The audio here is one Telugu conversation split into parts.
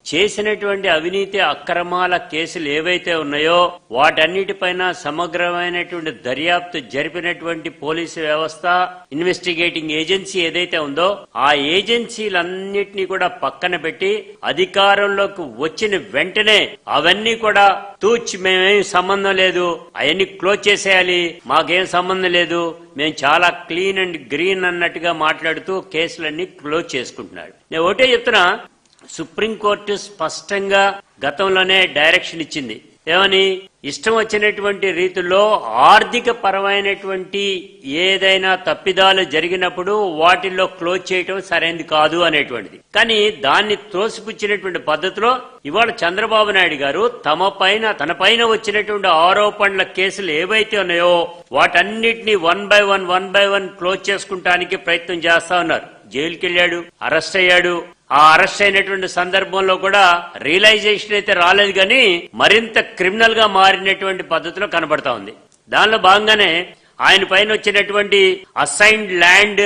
చేసినటువంటి అవినీతి అక్రమాల కేసులు ఏవైతే ఉన్నాయో వాటన్నిటిపైన సమగ్రమైనటువంటి దర్యాప్తు జరిపినటువంటి పోలీసు వ్యవస్థ, ఇన్వెస్టిగేటింగ్ ఏజెన్సీ ఏదైతే ఉందో ఆ ఏజెన్సీలన్నిటినీ కూడా పక్కన పెట్టి అధికారంలోకి వచ్చిన వెంటనే అవన్నీ కూడా మేమేం సంబంధం లేదు, అవన్నీ క్లోజ్ చేసేయాలి, మాకేం సంబంధం లేదు, మేము చాలా క్లీన్ అండ్ గ్రీన్ అన్నట్టుగా మాట్లాడుతూ కేసులన్నీ క్లోజ్ చేసుకుంటున్నాడు. నేను ఒకటే చెప్తున్నా, సుప్రీంకోర్టు స్పష్టంగా గతంలోనే డైరెక్షన్ ఇచ్చింది. ఏమని? ఇష్టం వచ్చినటువంటి రీతిలో ఆర్థిక పరమైనటువంటి ఏదైనా తప్పిదాలు జరిగినప్పుడు వాటిల్లో క్లోజ్ చేయటం సరైనది కాదు అనేటువంటిది. కానీ దాన్ని త్రోసిపుచ్చినటువంటి పద్ధతిలో ఇవాళ చంద్రబాబు నాయుడు గారు తన పైన వచ్చినటువంటి ఆరోపణల కేసులు ఏవైతే ఉన్నాయో వాటన్నిటినీ వన్ బై వన్ క్లోజ్ చేసుకుంటానికి ప్రయత్నం చేస్తా ఉన్నారు. జైలుకి వెళ్ళాడు, అరెస్ట్ అయ్యాడు. ఆ అరెస్ట్ అయినటువంటి సందర్భంలో కూడా రియలైజేషన్ అయితే రాలేదు, కానీ మరింత క్రిమినల్ గా మారినటువంటి పద్ధతిలో కనబడతా ఉంది. దానిలో భాగంగానే ఆయన పైన వచ్చినటువంటి assigned land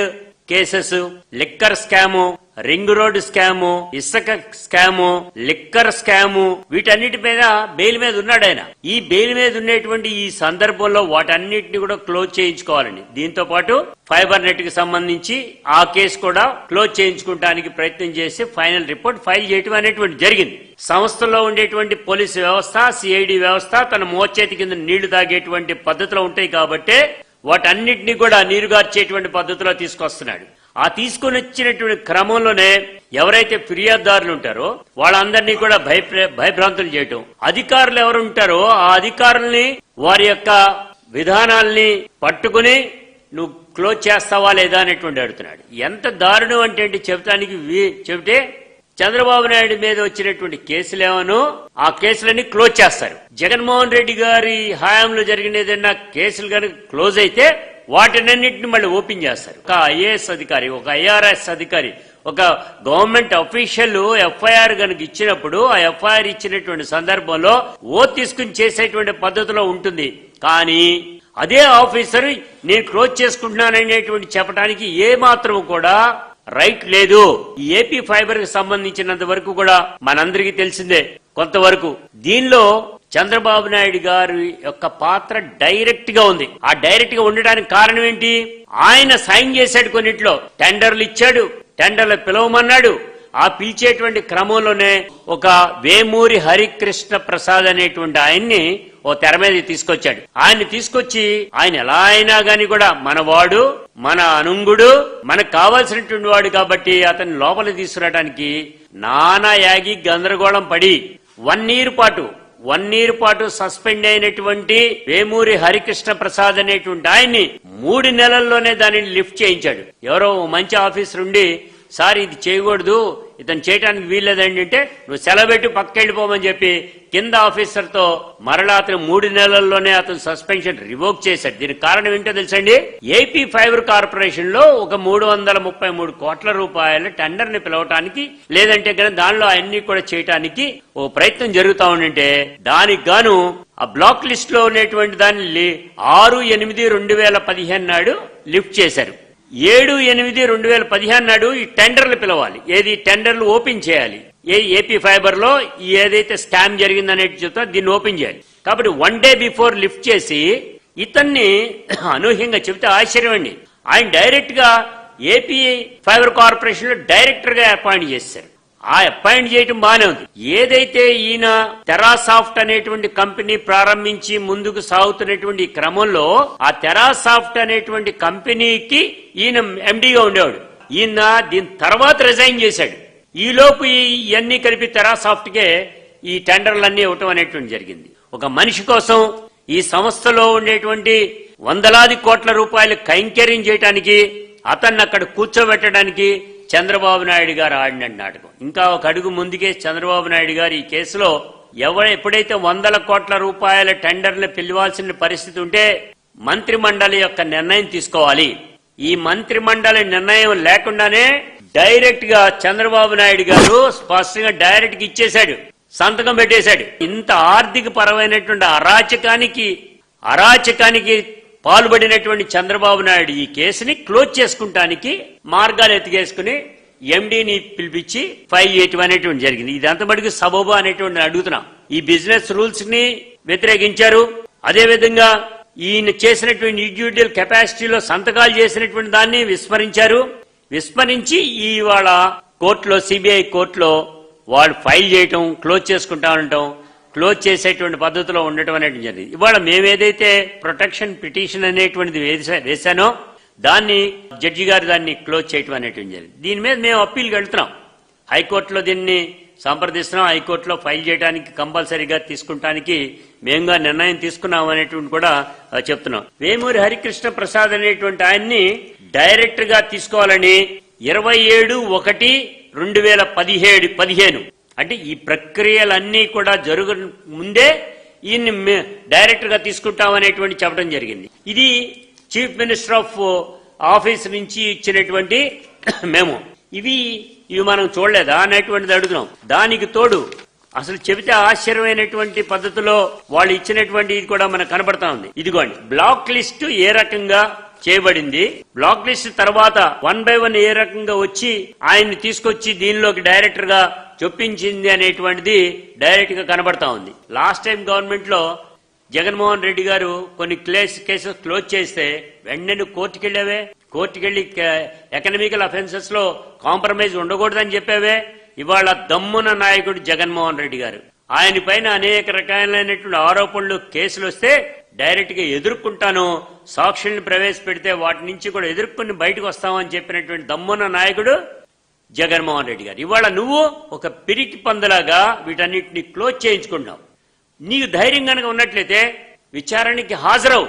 cases, liquor scam, ring road scam, ఇసుక స్కాము, లిక్కర్ స్కాము, వీటన్నిటి మీద బెయిల్ మీద ఉన్నాడు ఆయన. ఈ బెయిల్ మీద ఉన్నటువంటి ఈ సందర్భంలో వాటన్నిటిని కూడా క్లోజ్ చేయించుకోవాలండి. దీంతో పాటు ఫైబర్ నెట్ కి సంబంధించి ఆ కేసు కూడా క్లోజ్ చేయించుకోవడానికి ప్రయత్నం చేసి ఫైనల్ రిపోర్ట్ ఫైల్ చేయడం అనేటువంటి జరిగింది. సంస్థల్లో ఉండేటువంటి పోలీసు వ్యవస్థ, సిఐడి వ్యవస్థ తన మోచేతి కింద నీళ్లు తాగేటువంటి పద్ధతిలో ఉంటాయి కాబట్టి వాటన్నిటినీ కూడా నీరుగార్చేటువంటి పద్ధతిలో తీసుకొస్తున్నాడు. ఆ తీసుకుని వచ్చినటువంటి క్రమంలోనే ఎవరైతే ఫిర్యాదుదారులు ఉంటారో వాళ్ళందరినీ కూడా భయభ్రాంతులు చేయటం, అధికారులు ఎవరు ఉంటారో ఆ అధికారుల్ని వారి యొక్క విధానాల్ని పట్టుకుని నువ్వు క్లోజ్ చేస్తావా లేదా అనేటువంటి అడుగుతున్నాడు. ఎంత దారుణం అంటే చెబితే చంద్రబాబు నాయుడు మీద వచ్చినటువంటి కేసులేమో ఆ కేసులన్నీ క్లోజ్ చేస్తారు. జగన్మోహన్ రెడ్డి గారి హయాంలో జరిగిన ఏదైనా కేసులు కనుక క్లోజ్ అయితే వాటినన్నింటిని మళ్ళీ ఓపెన్ చేస్తారు. ఒక ఐఏఎస్ అధికారి, ఒక ఐఆర్ఎస్ అధికారి, ఒక గవర్నమెంట్ అఫీషియల్ ఎఫ్ఐఆర్ కనుక ఇచ్చినప్పుడు ఆ ఎఫ్ఐఆర్ ఇచ్చినటువంటి సందర్భంలో తీసుకుని చేసేటువంటి పద్ధతిలో ఉంటుంది. కానీ అదే ఆఫీసర్ నేను క్లోజ్ చేసుకుంటున్నాననేటువంటి చెప్పడానికి ఏ మాత్రం కూడా రైట్ లేదు. ఈ ఏపీ ఫైబర్ కి సంబంధించినంత వరకు కూడా మనందరికీ తెలిసిందే కొంతవరకు. దీనిలో చంద్రబాబు నాయుడు గారి యొక్క పాత్ర డైరెక్ట్ గా ఉంది. ఆ డైరెక్ట్ గా ఉండడానికి కారణం ఏంటి? ఆయన సైన్ చేశాడు, కొన్నిట్లో టెండర్లు ఇచ్చాడు, టెండర్లు పిలవమన్నాడు. ఆ పిలిచేటువంటి క్రమంలోనే ఒక వేమూరి హరికృష్ణ ప్రసాద్ అనేటువంటి ఆయన్ని ఓ తెర మీద తీసుకొచ్చాడు. ఆయన్ని తీసుకొచ్చి ఆయన ఎలా అయినా గాని కూడా మనవాడు, మన అనుంగుడు, మనకు కావాల్సినటువంటి వాడు కాబట్టి అతన్ని లోపలికి తీసుకురావడానికి నానా యాగి గందరగోళం పడి 1 year పాటు సస్పెండ్ అయినటువంటి వేమూరి హరికృష్ణ ప్రసాద్ అనేటువంటి ఆయన్ని 3 నెలల్లోనే దానిని లిఫ్ట్ చేయించాడు. ఎవరో మంచి ఆఫీసర్ ఉండి, సార్ ఇది చేయకూడదు, ఇతను చేయడానికి వీల్లేదండి అంటే నువ్వు సెలబెట్టి పక్కెళ్ళిపోమని చెప్పి కింద ఆఫీసర్ తో మరలా అతను 3 నెలల్లోనే అతను సస్పెన్షన్ రివోక్ చేశాడు. దీనికి కారణం ఏంటో తెలుసండి? ఏపీ ఫైబర్ కార్పొరేషన్ లో ఒక 333 కోట్ల రూపాయల టెండర్ ని పిలవటానికి, లేదంటే కనుక దానిలో అన్ని కూడా చేయటానికి ఓ ప్రయత్నం జరుగుతా ఉంటే దానికి గాను ఆ బ్లాక్ లిస్ట్ లో ఉన్నటువంటి దాన్ని 6/8/2015 నాడు లిఫ్ట్ చేశారు. 7/8/2015 నాడు ఈ టెండర్లు పిలవాలి. ఏది టెండర్లు ఓపెన్ చేయాలి. ఏపీ ఫైబర్ లో ఏదైతే స్కామ్ జరిగిందనేది చెప్తా దీన్ని ఓపెన్ చేయాలి. కాబట్టి 1 day బిఫోర్ లిఫ్ట్ చేసి ఇతన్ని అనూహ్యంగా చెబితే ఆశ్చర్యం అండి, ఆయన డైరెక్ట్ గా ఏపీ ఫైబర్ కార్పొరేషన్ లో డైరెక్టర్ గా అపాయింట్ చేశారు. ఆ అపాయింట్ చేయటం బానే ఉంది. ఏదైతే ఈయన టెరాసాఫ్ట్ అనేటువంటి కంపెనీ ప్రారంభించి ముందుకు సాగుతున్నటువంటి క్రమంలో ఆ టెరాసాఫ్ట్ అనేటువంటి కంపెనీకి ఈయన ఎండీగా ఉండేవాడు. ఈయన దీని తర్వాత రిజైన్ చేశాడు. ఈలోపు ఇవన్నీ కలిపి టెరాసాఫ్ట్ కే ఈ టెండర్లన్నీ ఇవ్వటం అనేటువంటి జరిగింది. ఒక మనిషి కోసం ఈ సంస్థలో ఉండేటువంటి వందలాది కోట్ల రూపాయలు కైంకర్యం చేయడానికి, అతన్ని అక్కడ కూర్చోబెట్టడానికి చంద్రబాబు నాయుడు గారు ఆడిన నాటకం. ఇంకా ఒక అడుగు ముందుకే చంద్రబాబు నాయుడు గారు ఈ కేసులో ఎప్పుడైతే 100 కోట్ల రూపాయల టెండర్లు పిలవాల్సిన పరిస్థితి ఉంటే మంత్రి మండలి యొక్క నిర్ణయం తీసుకోవాలి. ఈ మంత్రి మండలి నిర్ణయం లేకుండానే డైరెక్ట్ గా చంద్రబాబు నాయుడు గారు స్పష్టంగా డైరెక్ట్ గా ఇచ్చేశాడు, సంతకం పెట్టేశాడు. ఇంత ఆర్థిక పరమైనటువంటి అరాచకానికి పాల్పడినటువంటి చంద్రబాబు నాయుడు ఈ కేసుని క్లోజ్ చేసుకుంటానికి మార్గాలు ఎత్తికేసుకుని ఎండీని పిలిపించి ఫైల్ చేయటం అనేటువంటి జరిగింది. ఇదంతా మటుకు సబబు అనేటువంటి అడుగుతున్నాం. ఈ బిజినెస్ రూల్స్ ని వ్యతిరేకించారు. అదేవిధంగా ఈయన చేసినటువంటి ఇండివిడ్యువల్ కెపాసిటీలో సంతకాలు చేసినటువంటి దాన్ని విస్మరించారు. విస్మరించి ఇవాళ కోర్టులో, సిబిఐ కోర్టులో వాళ్ళు ఫైల్ చేయటం, క్లోజ్ చేసుకుంటా ఉండటం, క్లోజ్ చేసేటువంటి పద్ధతిలో ఉండటం అనేటువంటి జరిగింది. ఇవాళ మేమేదైతే ప్రొటెక్షన్ పిటిషన్ అనేటువంటిది వేశానో దాన్ని జడ్జి గారు దాన్ని క్లోజ్ చేయటం అనేటువంటి జరిగింది. దీని మీద మేము అప్పీల్కి వెళ్తున్నాం. హైకోర్టులో దీన్ని సంప్రదిస్తున్నాం. హైకోర్టులో ఫైల్ చేయడానికి కంపల్సరీగా తీసుకుంటానికి మేముగా నిర్ణయం తీసుకున్నాం అనేటువంటి కూడా చెప్తున్నాం. వేమూరి హరికృష్ణ ప్రసాద్ అనేటువంటి ఆయన్ని డైరెక్టర్ గా తీసుకోవాలని 27/1/2015 అంటే ఈ ప్రక్రియలన్నీ కూడా జరుగు ముందే ఈయన్ని డైరెక్టర్ గా తీసుకుంటామనేటువంటి చెప్పడం జరిగింది. ఇది చీఫ్ మినిస్టర్ ఆఫ్ ఆఫీస్ నుంచి ఇచ్చినటువంటి మేము ఇవి మనం చూడలేదా అనేటువంటిది అడుగుతున్నాం. దానికి తోడు అసలు చెబితే ఆశ్చర్యమైనటువంటి పద్ధతిలో వాళ్ళు ఇచ్చినటువంటి ఇది కూడా మనకు కనబడతా ఉంది. ఇదిగోండి బ్లాక్ లిస్ట్ ఏ రకంగా చేయబడింది, బ్లాక్ లిస్ట్ తర్వాత 1 by 1 ఏ రకంగా వచ్చి ఆయన్ని తీసుకొచ్చి దీనిలోకి డైరెక్టర్ గా చొప్పించింది అనేటువంటిది డైరెక్ట్ గా కనబడతా ఉంది. లాస్ట్ టైం గవర్నమెంట్ లో జగన్మోహన్ రెడ్డి గారు కొన్ని కేసెస్ క్లోజ్ చేస్తే వెంటనే కోర్టుకెళ్లావే, కోర్టుకెళ్లి ఎకనామికల్ అఫెన్సెస్ లో కాంప్రమైజ్ ఉండకూడదని చెప్పావే. ఇవాళ దమ్మున నాయకుడు జగన్మోహన్ రెడ్డి గారు, ఆయన పైన అనేక రకాలైనటువంటి ఆరోపణలు, కేసులు వస్తే డైరెక్ట్ గా ఎదుర్కొంటాను, సాక్షుల్ని ప్రవేశపెడితే వాటి నుంచి కూడా ఎదుర్కొని బయటకు వస్తామని చెప్పినటువంటి దమ్మున నాయకుడు జగన్మోహన్ రెడ్డి గారు. ఇవాళ నువ్వు ఒక పిరికి పందలాగా వీటన్నిటిని క్లోజ్ చేయించుకుంటున్నావు. నీకు ధైర్యం కనుక ఉన్నట్లయితే విచారణకి హాజరవు,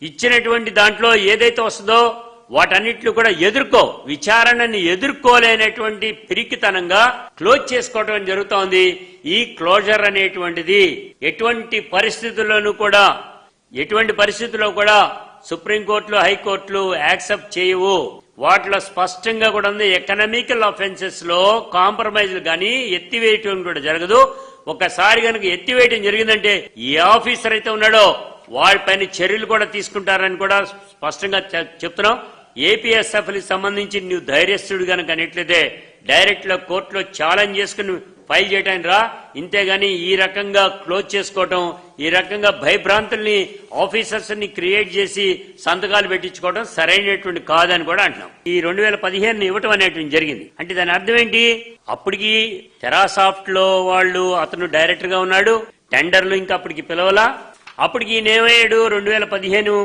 ఇచ్చినటువంటి దాంట్లో ఏదైతే వస్తుందో వాటన్నిటిని కూడా ఎదుర్కో. విచారణని ఎదుర్కోలేనటువంటి పిరికితనంగా క్లోజ్ చేసుకోవడం జరుగుతోంది. ఈ క్లోజర్ అనేటువంటిది ఎటువంటి పరిస్థితుల్లో కూడా సుప్రీంకోర్టులు, హైకోర్టులు యాక్సెప్ట్ చేయవు. వాటిలో స్పష్టంగా కూడా ఉంది, ఎకనామికల్ అఫెన్సెస్ లో కాంప్రమైజ్లు కానీ ఎత్తివేయటం కూడా జరగదు. ఒకసారి కనుక ఎత్తివేయటం జరిగిందంటే ఏ ఆఫీసర్ అయితే ఉన్నాడో వాడిపైన చర్యలు కూడా తీసుకుంటారని కూడా స్పష్టంగా చెప్తున్నాం. ఏపీఎస్ఎఫ్ కి సంబంధించి నువ్వు ధైర్యస్తుడు కనుక అనేట్లయితే డైరెక్ట్ లో కోర్టులో ఛాలెంజ్ చేసుకుని ఫైల్ చేయడానికి రా. ఇంతేగాని ఈ రకంగా క్లోజ్ చేసుకోవటం, ఈ రకంగా భయభ్రాంతుల్ని ఆఫీసర్స్ ని క్రియేట్ చేసి సంతకాలు పెట్టించుకోవడం సరైనటువంటి కాదని కూడా అంటున్నాం. ఈ 2015 ఇవ్వటం అనేటువంటి జరిగింది. అంటే దాని అర్థం ఏంటి? అప్పటికి టెరాసాఫ్ట్ లో వాళ్ళు అతను డైరెక్టర్ గా ఉన్నాడు, టెండర్లు ఇంకా అప్పటికి పిలవలా. అప్పటికి ఈయన ఏమయ్యాడు? 2015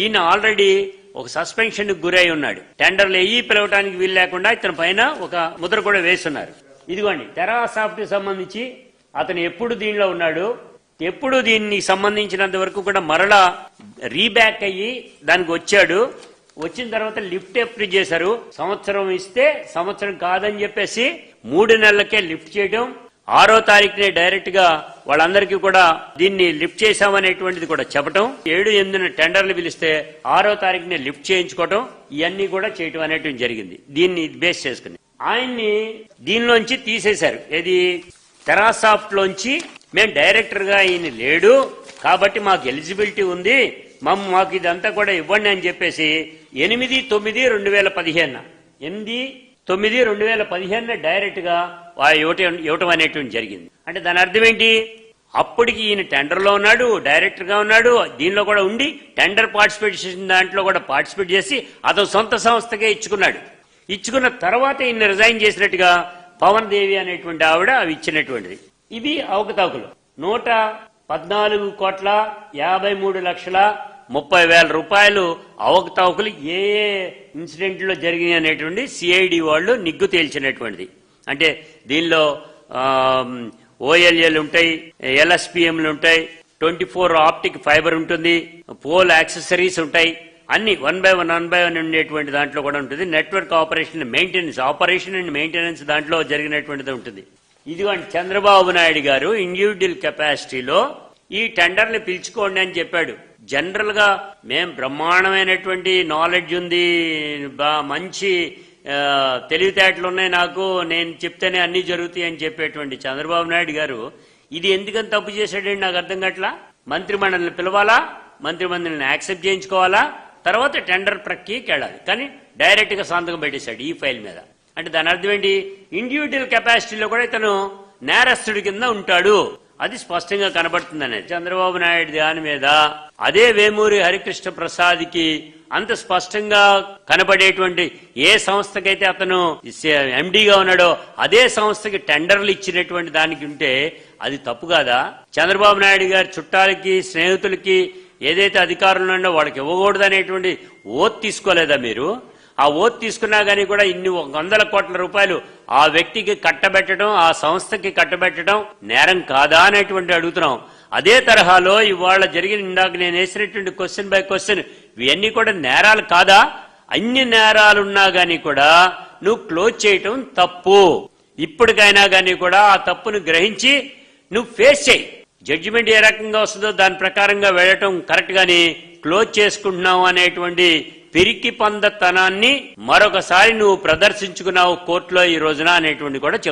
ఈయన ఆల్రెడీ ఒక సస్పెన్షన్ గురై ఉన్నాడు. టెండర్లు పిలవటానికి వీలు లేకుండా ఇతని పైన ఒక ముద్ర కూడా వేస్తున్నారు. ఇదిగోండి టెరాసాఫ్ట్ సంబంధించి అతను ఎప్పుడు దీనిలో ఉన్నాడు, ఎప్పుడు దీన్ని సంబంధించినంత వరకు కూడా మరలా రీబ్యాక్ అయ్యి దానికి వచ్చాడు. వచ్చిన తర్వాత లిఫ్ట్ అప్రూవ్ చేశారు. సంవత్సరం ఇస్తే సంవత్సరం కాదని చెప్పేసి 3 నెలలకే లిఫ్ట్ చేయడం. 6వ తారీఖునే డైరెక్ట్ గా వాళ్ళందరికీ కూడా దీన్ని లిఫ్ట్ చేశామనేటువంటిది కూడా చెప్పటం. 7-8 టెండర్లు పిలిస్తే 6వ తారీఖునే లిఫ్ట్ చేయించుకోవటం, ఇవన్నీ కూడా చేయటం అనేటువంటి జరిగింది. దీన్ని బేస్ చేసుకుని ఆయన్ని దీనిలోంచి తీసేశారు. ఏది? టెరాసాఫ్ట్ లోంచి మేము డైరెక్టర్ గా ఈయన లేడు కాబట్టి మాకు ఎలిజిబిలిటీ ఉంది, మాకు ఇదంతా కూడా ఇవ్వండి అని చెప్పేసి 8/9/2015 8/9/2015 డైరెక్ట్ గా ఇవ్వటం అనేటువంటి జరిగింది. అంటే దాని అర్థం ఏంటి? అప్పటికి ఈయన టెండర్ లో ఉన్నాడు, డైరెక్టర్ గా ఉన్నాడు, దీనిలో కూడా ఉండి టెండర్ పార్టిసిపేషన్ దాంట్లో కూడా పార్టిసిపేట్ చేసి అతను సొంత సంస్థకే ఇచ్చుకున్నాడు. ఇచ్చుకున్న తర్వాత ఈయన రిజైన్ చేసినట్టుగా పవన్ దేవి అనేటువంటి ఆవిడ అవి ఇచ్చినటువంటిది. ఇవి అవకతవకలు. 114,53,30,000 రూపాయలు అవకతవకలు ఏ ఇన్సిడెంట్ లో జరిగినాయి అనేటువంటి సిఐడి వాళ్ళు నిగ్గు తేల్చినటువంటిది. అంటే దీనిలో ఓఎల్ఎల్ ఉంటాయి, ఎల్ఎస్పిఎంలు ఉంటాయి, 24 ఆప్టిక్ ఫైబర్ ఉంటుంది, పోల్ యాక్సెసరీస్ ఉంటాయి, అన్ని 1 by 1 ఉండేటువంటి దాంట్లో కూడా ఉంటుంది. నెట్వర్క్ ఆపరేషన్ అండ్ మెయింటెనెన్స్ దాంట్లో జరిగినటువంటిది ఉంటుంది. ఇదిగోండి చంద్రబాబు నాయుడు గారు ఇండివిడ్యువల్ కెపాసిటీలో ఈ టెండర్లు పిలుచుకోండి అని చెప్పాడు. జనరల్ గా మేం బ్రహ్మాండమైనటువంటి నాలెడ్జ్ ఉంది, మంచి తెలివితేటలు ఉన్నాయి, నాకు నేను చెప్తేనే అన్ని జరుగుతాయి అని చెప్పేటువంటి చంద్రబాబు నాయుడు గారు ఇది ఎందుకని తప్పు చేశాడండి నాకు అర్థం కావట్లా. మంత్రిమండలిని పిలవాలా, మంత్రిమండలిని యాక్సెప్ట్ చేయించుకోవాలా, తర్వాత టెండర్ ప్రక్రియకి వెళ్ళాలి. కానీ డైరెక్ట్ గా సంతకం పెట్టేశాడు ఈ ఫైల్ మీద. అంటే దాని అర్థం ఏంటి? ఇండివిజువల్ కెపాసిటీలో కూడా ఇతను నేరస్తుడి కింద ఉంటాడు, అది స్పష్టంగా కనబడుతుందనే. చంద్రబాబు నాయుడు దాని మీద అదే వేమూరి హరికృష్ణ ప్రసాద్కి అంత స్పష్టంగా కనబడేటువంటి ఏ సంస్థకైతే అతను ఎండీగా ఉన్నాడో అదే సంస్థకి టెండర్లు ఇచ్చినటువంటి దానికి ఉంటే అది తప్పు కాదా? చంద్రబాబు నాయుడు గారి చుట్టాలకి స్నేహితులకి ఏదైతే అధికారులు ఉన్నాయో వాళ్ళకి ఇవ్వకూడదు అనేటువంటి ఓత్ తీసుకోలేదా మీరు? ఆ ఓత్ తీసుకున్నా గానీ కూడా ఇన్ని వందల కోట్ల రూపాయలు ఆ వ్యక్తికి కట్టబెట్టడం, ఆ సంస్థకి కట్టబెట్టడం నేరం కాదా అనేటువంటి అడుగుతున్నాం. అదే తరహాలో ఇవాళ జరిగిన ఇందాక నేను వేసినటువంటి క్వశ్చన్ బై క్వశ్చన్ ఇవన్నీ కూడా నేరాలు కాదా? అన్ని నేరాలున్నా గానీ కూడా నువ్వు క్లోజ్ చేయటం తప్పు. ఇప్పటికైనా గానీ కూడా ఆ తప్పును గ్రహించి నువ్వు ఫేస్ చేయి. జడ్జిమెంట్ ఏ రకంగా వస్తుందో దాని ప్రకారంగా వెళ్ళటం కరెక్ట్ గాని క్లోజ్ చేసుకుంటున్నావు అనేటువంటి పిరికి పందతనాన్ని మరొకసారి నువ్వు ప్రదర్శించుకున్నావు కోర్టులో ఈ రోజున అనేటువంటి కూడా